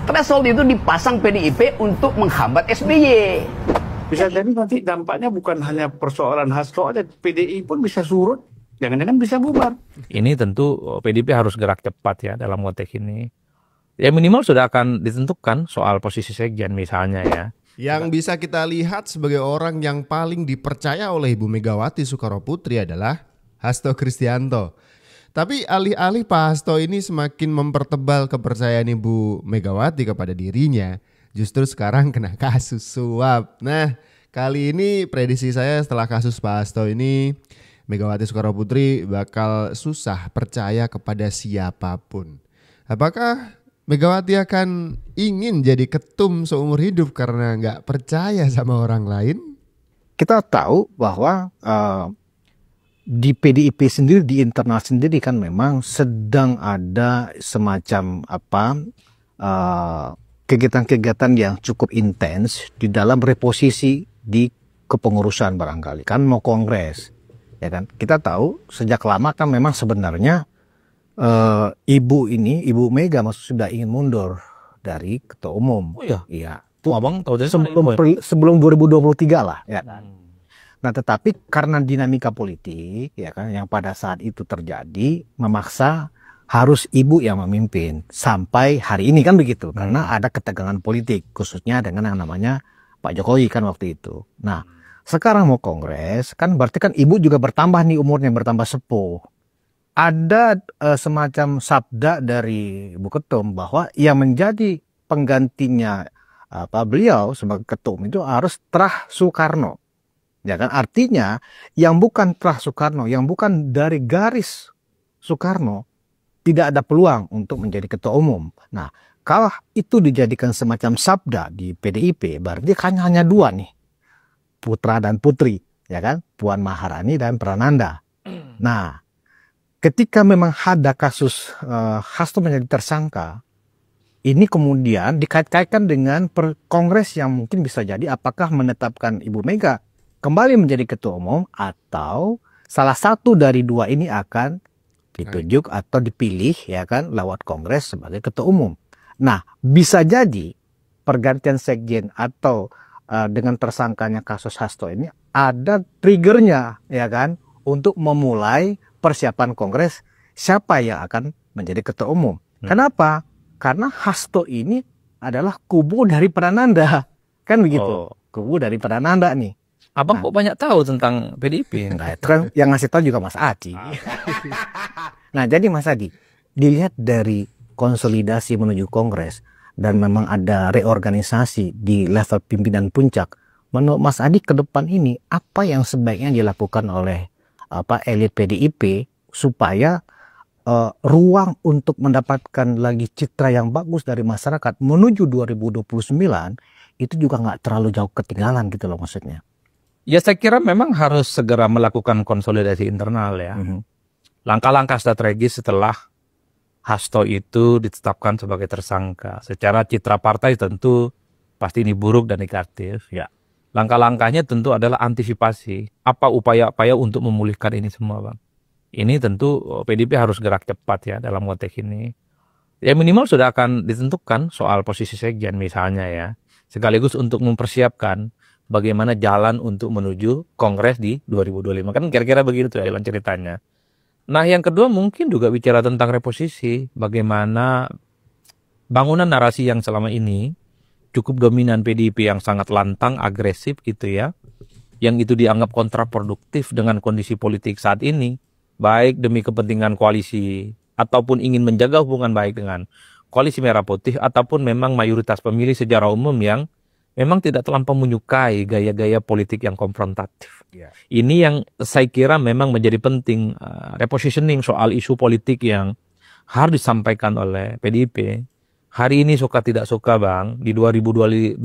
threshold itu dipasang PDIP untuk menghambat SBY. Bisa jadi nanti dampaknya bukan hanya persoalan Hasto aja, PDI pun bisa surut, jangan-jangan bisa bubar. Ini tentu PDIP harus gerak cepat ya dalam konteks ini. Ya minimal sudah akan ditentukan soal posisi sekjen misalnya ya. Yang bisa kita lihat sebagai orang yang paling dipercaya oleh Ibu Megawati Soekarnoputri adalah Hasto Kristianto. Tapi alih-alih Pak Hasto ini semakin mempertebal kepercayaan Ibu Megawati kepada dirinya, justru sekarang kena kasus suap. Nah, kali ini prediksi saya setelah kasus Pak Hasto ini, Megawati Soekarnoputri bakal susah percaya kepada siapapun. Apakah Megawati akan ingin jadi ketum seumur hidup karena nggak percaya sama orang lain? Kita tahu bahwa di PDIP sendiri, di internal sendiri kan memang sedang ada semacam kegiatan-kegiatan yang cukup intens di dalam reposisi di kepengurusan barangkali. Kan mau kongres, ya kan? Kita tahu sejak lama kan memang sebenarnya Ibu Mega sudah ingin mundur dari ketua umum. Oh iya? Iya. Tuh abang tahu dari sebelum 2023 lah, ya kan? Nah, tetapi karena dinamika politik, ya kan, yang pada saat itu terjadi, memaksa harus ibu yang memimpin sampai hari ini kan begitu, karena ada ketegangan politik, khususnya dengan yang namanya Pak Jokowi kan waktu itu. Nah, sekarang mau kongres, kan berarti kan ibu juga bertambah nih umurnya, bertambah sepuh. Ada semacam sabda dari Ibu Ketum bahwa yang menjadi penggantinya beliau sebagai ketum itu harus Trah Soekarno. Ya kan, artinya yang bukan Trah Soekarno, yang bukan dari garis Soekarno tidak ada peluang untuk menjadi ketua umum. Nah, kalau itu dijadikan semacam sabda di PDIP, berarti kan hanya dua nih, putra dan putri, ya kan, Puan Maharani dan Prananda. Nah, ketika memang ada kasus Hasto menjadi tersangka, ini kemudian dikait-kaitkan dengan kongres yang mungkin bisa jadi apakah menetapkan Ibu Mega kembali menjadi ketua umum atau salah satu dari dua ini akan ditunjuk atau dipilih, ya kan, lewat kongres sebagai ketua umum. Nah, bisa jadi pergantian sekjen atau dengan tersangkanya kasus Hasto ini ada triggernya, ya kan, untuk memulai persiapan kongres siapa yang akan menjadi ketua umum. Kenapa? Karena Hasto ini adalah kubu dari Prananda, kan begitu. Kubu dari Prananda nih. Abang kok banyak tahu tentang PDIP? Nah, itu kan yang ngasih tahu juga Mas Aci. Nah, jadi Mas Adi, dilihat dari konsolidasi menuju kongres dan memang ada reorganisasi di level pimpinan puncak, menurut Mas Adi ke depan ini apa yang sebaiknya dilakukan oleh elit PDIP supaya ruang untuk mendapatkan lagi citra yang bagus dari masyarakat menuju 2029 itu juga nggak terlalu jauh ketinggalan gitu loh maksudnya. Ya saya kira memang harus segera melakukan konsolidasi internal ya. Langkah-langkah strategis setelah Hasto itu ditetapkan sebagai tersangka. Secara citra partai tentu pasti ini buruk dan negatif. Ya. Langkah-langkahnya tentu adalah antisipasi. Apa upaya-upaya untuk memulihkan ini semua, Bang? Ini tentu PDIP harus gerak cepat ya dalam konteks ini. Ya minimal sudah akan ditentukan soal posisi sekjen misalnya ya. Sekaligus untuk mempersiapkan bagaimana jalan untuk menuju kongres di 2025. Kan kira-kira begitu ya jalan ceritanya. Nah yang kedua mungkin juga bicara tentang reposisi. Bagaimana bangunan narasi yang selama ini cukup dominan PDIP yang sangat lantang, agresif gitu ya. Yang itu dianggap kontraproduktif dengan kondisi politik saat ini. Baik demi kepentingan koalisi ataupun ingin menjaga hubungan baik dengan koalisi merah putih. Ataupun memang mayoritas pemilih secara umum yang memang tidak terlampau menyukai gaya-gaya politik yang konfrontatif. Ini yang saya kira memang menjadi penting repositioning soal isu politik yang harus disampaikan oleh PDIP. Hari ini suka tidak suka Bang, di 2029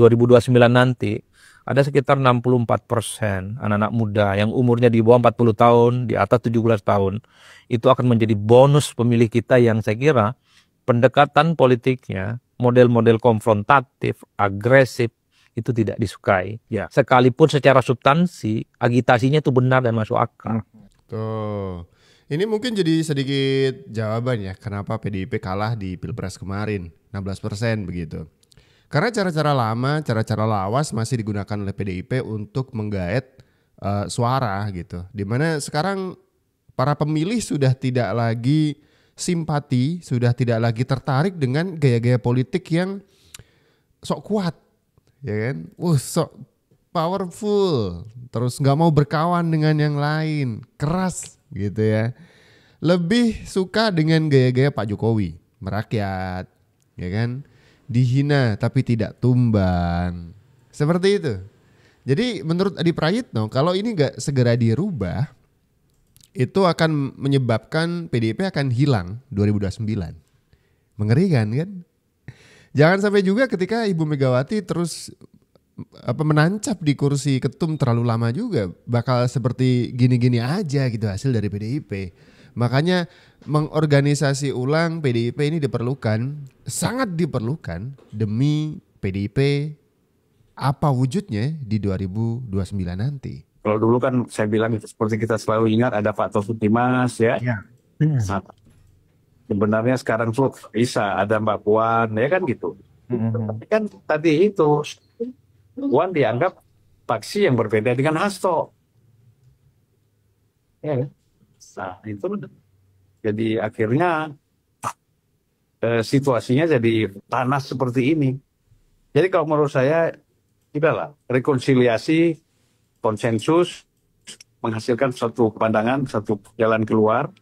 nanti ada sekitar 64% anak-anak muda yang umurnya di bawah 40 tahun, di atas 17 tahun. Itu akan menjadi bonus pemilih kita yang saya kira pendekatan politiknya, model-model konfrontatif, agresif, itu tidak disukai. Ya. Sekalipun secara substansi, agitasinya itu benar dan masuk akal. Tuh. Ini mungkin jadi sedikit jawaban ya kenapa PDIP kalah di Pilpres kemarin. 16% begitu. Karena cara-cara lama, cara-cara lawas masih digunakan oleh PDIP untuk menggaet suara gitu. Dimana sekarang para pemilih sudah tidak lagi simpati, sudah tidak lagi tertarik dengan gaya-gaya politik yang sok kuat, ya kan? Sok powerful, terus nggak mau berkawan dengan yang lain, keras gitu ya. Lebih suka dengan gaya-gaya Pak Jokowi, merakyat, ya kan? Dihina tapi tidak tumbang, seperti itu. Jadi menurut Adi Prayitno, kalau ini nggak segera dirubah, itu akan menyebabkan PDIP akan hilang 2029. Mengerikan kan? Jangan sampai juga ketika Ibu Megawati terus menancap di kursi ketum terlalu lama juga, bakal seperti gini-gini aja gitu hasil dari PDIP. Makanya mengorganisasi ulang PDIP ini diperlukan, sangat diperlukan demi PDIP apa wujudnya di 2029 nanti. Kalau dulu kan saya bilang seperti kita selalu ingat ada Pak Taufik Dimas ya. Nah, sebenarnya sekarang tuh bisa ada Mbak Puan ya kan gitu. Tapi kan tadi itu Puan dianggap faksi yang berbeda dengan Hasto. Ya kan? Nah itu jadi akhirnya situasinya jadi panas seperti ini. Jadi kalau menurut saya tidaklah rekonsiliasi, konsensus menghasilkan satu pandangan, satu jalan keluar,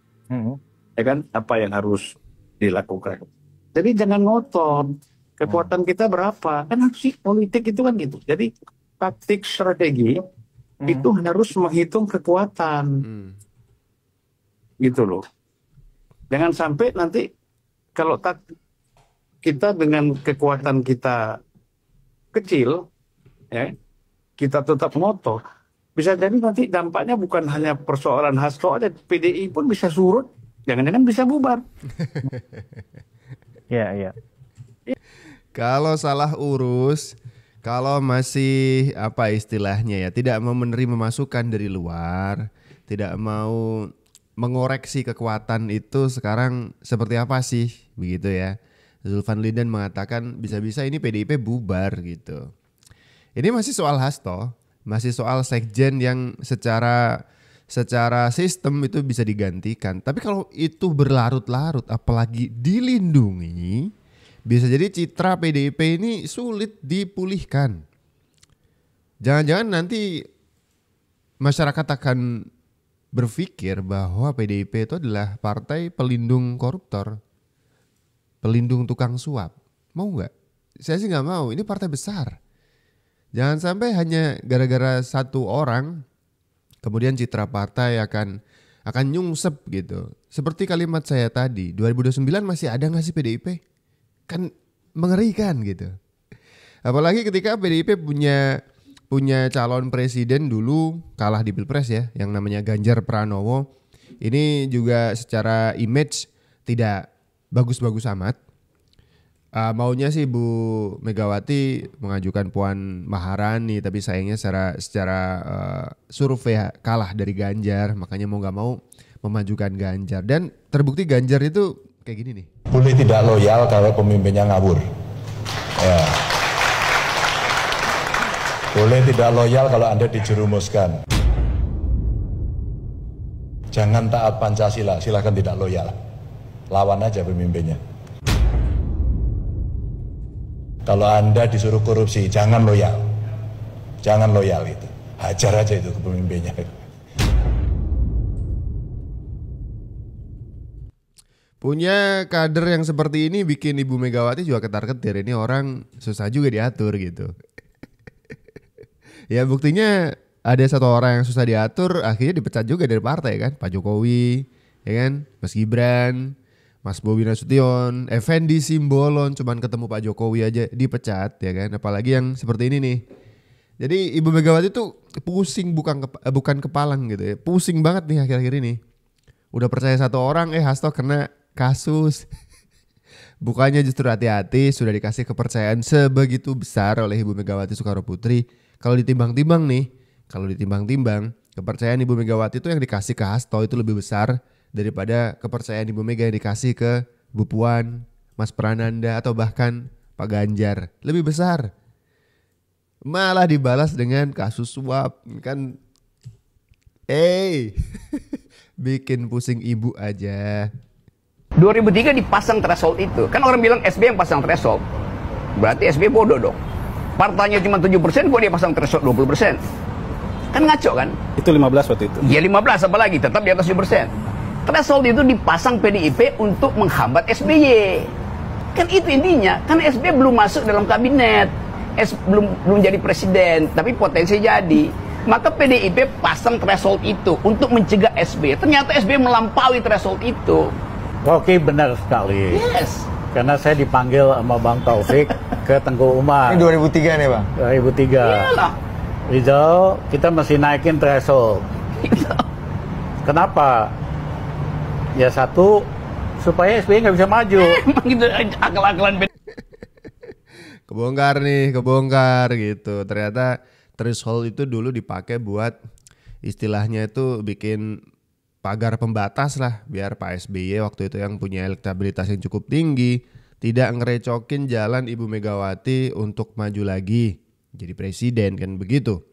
ya kan apa yang harus dilakukan. Jadi jangan ngotot. Kekuatan kita berapa? Kan harus sih politik itu kan gitu. Jadi taktik strategi itu harus menghitung kekuatan. Gitu loh. Jangan sampai nanti kalau kita dengan kekuatan kita kecil, ya, kita tetap ngotot. Bisa jadi nanti dampaknya bukan hanya persoalan Hasto aja, PDI pun bisa surut, jangan-jangan bisa bubar. Iya. Kalau salah urus, kalau masih apa istilahnya ya, tidak mau menerima masukan dari luar, tidak mau mengoreksi kekuatan itu sekarang seperti apa sih begitu ya. Zulfan Lidan mengatakan bisa-bisa ini PDIP bubar gitu. Ini masih soal Hasto, masih soal sekjen yang secara sistem itu bisa digantikan. Tapi kalau itu berlarut-larut apalagi dilindungi, bisa jadi citra PDIP ini sulit dipulihkan. Jangan-jangan nanti masyarakat akan berpikir bahwa PDIP itu adalah partai pelindung koruptor, pelindung tukang suap. Mau nggak? Saya sih nggak mau. Ini partai besar. Jangan sampai hanya gara-gara satu orang, kemudian citra partai akan nyungsep gitu. Seperti kalimat saya tadi, 2029 masih ada nggak sih PDIP? Kan mengerikan gitu. Apalagi ketika PDIP punya calon presiden dulu kalah di Pilpres ya, yang namanya Ganjar Pranowo. Ini juga secara image tidak bagus-bagus amat. Maunya sih Bu Megawati mengajukan Puan Maharani, tapi sayangnya secara survei kalah dari Ganjar, makanya mau nggak mau memajukan Ganjar. Dan terbukti Ganjar itu kayak gini nih. Boleh tidak loyal kalau pemimpinnya ngawur. Ya. Boleh tidak loyal kalau Anda dijerumuskan. Jangan taat Pancasila, silakan tidak loyal. Lawan aja pemimpinnya. Kalau Anda disuruh korupsi, jangan loyal. Jangan loyal itu. Hajar aja itu ke pemimpinnya. Punya kader yang seperti ini bikin Ibu Megawati juga ketar-ketir. Ini orang susah juga diatur gitu. Ya buktinya ada satu orang yang susah diatur, akhirnya dipecat juga dari partai kan. Pak Jokowi, ya kan, Mas Gibran, Mas Bobi Nasution, Effendi Simbolon, cuman ketemu Pak Jokowi aja dipecat ya kan. Apalagi yang seperti ini nih. Jadi Ibu Megawati tuh pusing bukan kepalang gitu ya. Pusing banget nih akhir-akhir ini. Udah percaya satu orang, Hasto kena kasus. Bukannya justru hati-hati, sudah dikasih kepercayaan sebegitu besar oleh Ibu Megawati Soekarnoputri. Kalau ditimbang-timbang nih, kepercayaan Ibu Megawati itu yang dikasih ke Hasto itu lebih besar daripada kepercayaan Ibu Mega yang dikasih ke Bu Puan, Mas Prananda atau bahkan Pak Ganjar lebih besar. Malah dibalas dengan kasus suap kan. Bikin pusing ibu aja. 2003 dipasang threshold itu. Kan orang bilang SBY yang pasang threshold. Berarti SBY bodoh dong. Partainya cuma 7%, kok dia pasang threshold 20%. Kan ngaco kan? Itu 15 waktu itu. Ya 15 apalagi, tetap di atas 7%. Threshold itu dipasang PDIP untuk menghambat SBY. Kan itu intinya. Kan SBY belum masuk dalam kabinet. Belum jadi presiden, tapi potensi jadi. Maka PDIP pasang threshold itu untuk mencegah SBY. Ternyata SBY melampaui threshold itu. Oke, benar sekali. Yes. Karena saya dipanggil sama Bang Taufik ke Tengku Umar. Ini 2003 nih Bang? 2003. Iyalah. Rizal, kita mesti naikin threshold. Kenapa? Ya satu, supaya SBY nggak bisa maju. Emang gitu akal-akalan. Kebongkar gitu. Ternyata threshold itu dulu dipakai buat istilahnya itu bikin pagar pembatas lah, biar Pak SBY waktu itu yang punya elektabilitas yang cukup tinggi tidak ngerecokin jalan Ibu Megawati untuk maju lagi jadi presiden, kan begitu.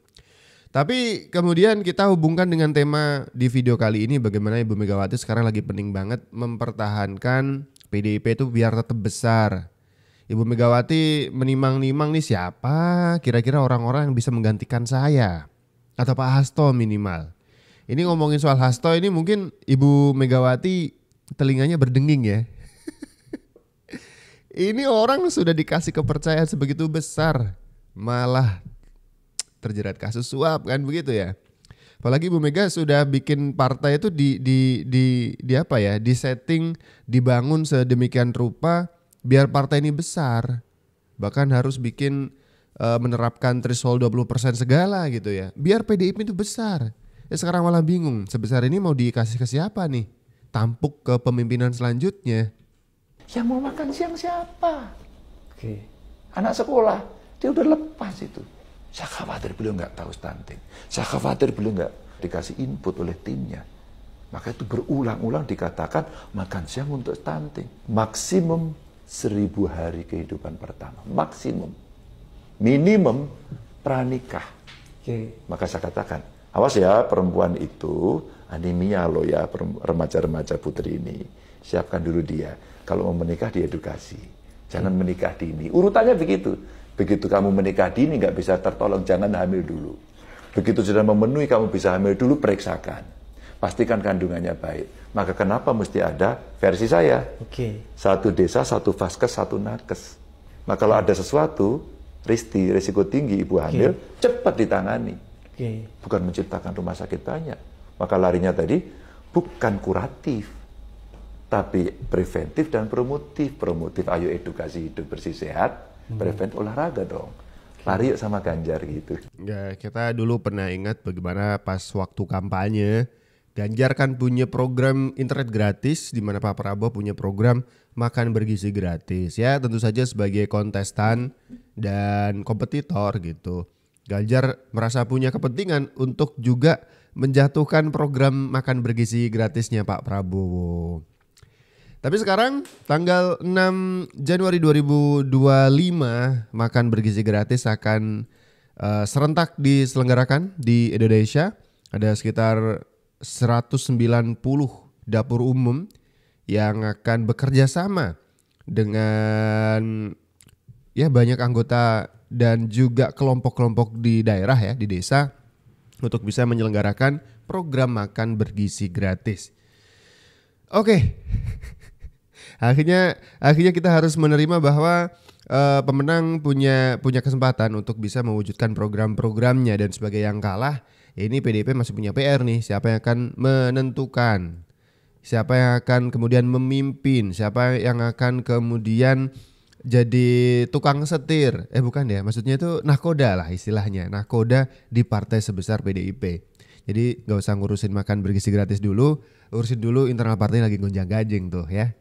Tapi kemudian kita hubungkan dengan tema di video kali ini, bagaimana Ibu Megawati sekarang lagi penting banget mempertahankan PDIP itu biar tetap besar. Ibu Megawati menimang-nimang nih siapa kira-kira orang-orang yang bisa menggantikan saya. Atau Pak Hasto minimal. Ini ngomongin soal Hasto ini mungkin Ibu Megawati telinganya berdenging ya. Ini orang sudah dikasih kepercayaan sebegitu besar. Malah terjerat kasus suap kan begitu ya. Apalagi Ibu Mega sudah bikin partai itu di apa ya, di setting, dibangun sedemikian rupa biar partai ini besar. Bahkan harus bikin menerapkan threshold 20% segala gitu ya. Biar PDIP itu besar. Ya sekarang malah bingung, sebesar ini mau dikasih ke siapa nih? Tampuk ke pemimpinan selanjutnya. Yang mau makan siang siapa? Oke. Anak sekolah, dia udah lepas itu. Saya khawatir beliau nggak tahu stunting. Saya khawatir beliau nggak dikasih input oleh timnya. Maka itu berulang-ulang dikatakan makan siang untuk stunting. Maksimum 1000 hari kehidupan pertama. Maksimum. Minimum pranikah. Oke. Maka saya katakan, awas ya perempuan itu anemia loh ya, remaja-remaja putri ini. Siapkan dulu dia. Kalau mau menikah diedukasi. Jangan menikah dini. Urutannya begitu. Begitu kamu menikah dini nggak bisa tertolong, jangan hamil dulu. Begitu sudah memenuhi kamu bisa hamil dulu, periksakan. Pastikan kandungannya baik. Maka kenapa mesti ada versi saya? Oke. Satu desa, satu vaskes, satu nakes. Maka kalau ada sesuatu, risiko tinggi ibu hamil, cepat ditangani. Bukan menciptakan rumah sakit banyak. Maka larinya tadi bukan kuratif, tapi preventif dan promotif. Promotif, ayo edukasi hidup bersih sehat. Preventif olahraga dong. Lari yuk sama Ganjar gitu. Ya, kita dulu pernah ingat bagaimana pas waktu kampanye Ganjar kan punya program internet gratis, di mana Pak Prabowo punya program makan bergizi gratis. Ya tentu saja sebagai kontestan dan kompetitor gitu, Ganjar merasa punya kepentingan untuk juga menjatuhkan program makan bergizi gratisnya Pak Prabowo. Tapi sekarang tanggal 6 Januari 2025 makan bergizi gratis akan serentak diselenggarakan di Indonesia. Ada sekitar 190 dapur umum yang akan bekerja sama dengan ya banyak anggota dan juga kelompok-kelompok di daerah ya, di desa untuk bisa menyelenggarakan program makan bergizi gratis. Oke. Akhirnya kita harus menerima bahwa pemenang punya kesempatan untuk bisa mewujudkan program-programnya, dan sebagai yang kalah, ya ini PDIP masih punya PR nih, siapa yang akan menentukan, siapa yang akan kemudian memimpin, siapa yang akan kemudian jadi tukang setir. Bukan ya, maksudnya itu nahkoda lah istilahnya, nahkoda di partai sebesar PDIP. Jadi gak usah ngurusin makan bergizi gratis dulu, urusin dulu internal partai lagi gonjang-ganjing tuh ya.